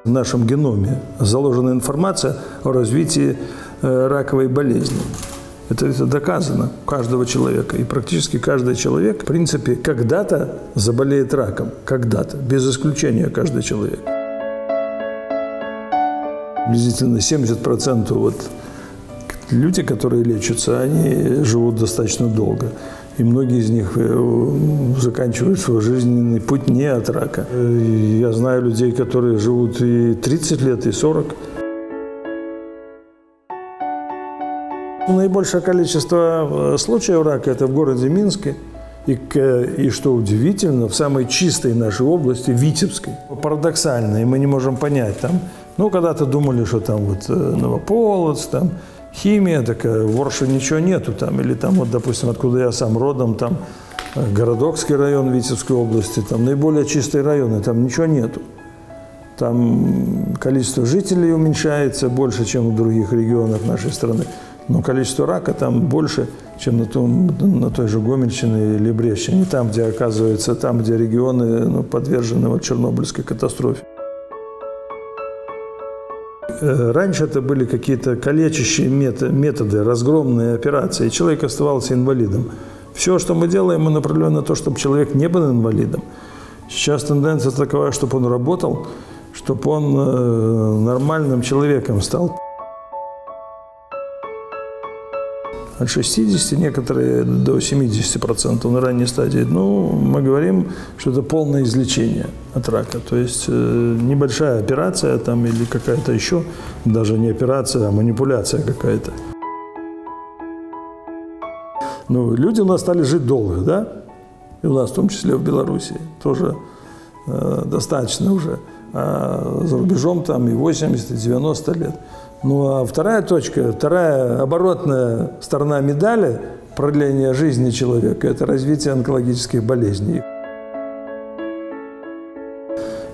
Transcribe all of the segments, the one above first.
В нашем геноме заложена информация о развитии раковой болезни. Это доказано у каждого человека. И практически каждый человек, в принципе, когда-то заболеет раком. Когда-то. Без исключения каждый человек. Приблизительно 70% вот люди, которые лечатся, они живут достаточно долго. И многие из них заканчивают свой жизненный путь не от рака. Я знаю людей, которые живут и 30 лет, и 40. Наибольшее количество случаев рака – это в городе Минске. И что удивительно, в самой чистой нашей области, Витебской. Парадоксально, и мы не можем понять, там, когда-то думали, что там вот Новополоц, там химия такая, в Орше ничего нету там, или там вот, допустим, откуда я сам родом, там Городокский район Витебской области, там наиболее чистые районы, там ничего нету. Там количество жителей уменьшается больше, чем в других регионах нашей страны, но количество рака там больше, чем на той же Гомельщине или Брестщине, там, где, оказывается, там, где регионы подвержены вот Чернобыльской катастрофе. Раньше это были какие-то калечащие методы, разгромные операции, и человек оставался инвалидом. Все, что мы делаем, мы направляем на то, чтобы человек не был инвалидом. Сейчас тенденция такова, чтобы он работал, чтобы он нормальным человеком стал. От 60, некоторые до 70% на ранней стадии. Мы говорим, что это полное излечение от рака. То есть небольшая операция там или какая-то еще, даже не операция, а манипуляция какая-то. Люди у нас стали жить долго, да? И у нас, в том числе в Беларуси, тоже достаточно уже. А за рубежом там и 80, и 90 лет. А вторая точка, вторая оборотная сторона медали продления жизни человека – это развитие онкологических болезней.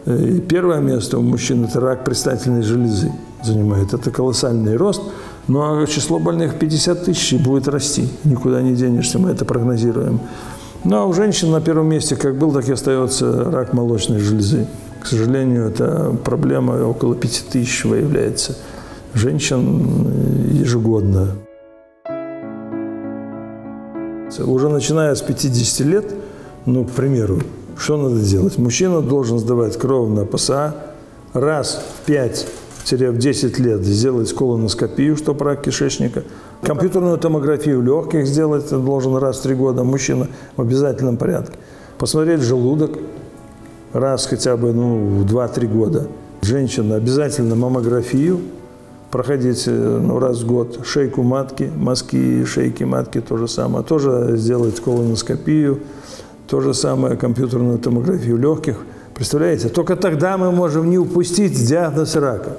И первое место у мужчин – это рак предстательной железы занимает. Это колоссальный рост, а число больных 50 тысяч будет расти. Никуда не денешься, мы это прогнозируем. А у женщин на первом месте как был, так и остается рак молочной железы. К сожалению, эта проблема около 5 тысяч выявляется женщин ежегодно. Уже начиная с 50 лет, к примеру, что надо делать? Мужчина должен сдавать кровь на ПСА, раз в 5-10 лет сделать колоноскопию, чтобы рак кишечника, компьютерную томографию легких сделать должен раз в 3 года, мужчина в обязательном порядке, посмотреть желудок раз хотя бы в 2-3 года, женщина обязательно маммографию, проходить раз в год, шейку матки, мазки шейки матки, то же самое. Тоже сделать колоноскопию, то же самое, компьютерную томографию легких. Представляете? Только тогда мы можем не упустить диагноз рака.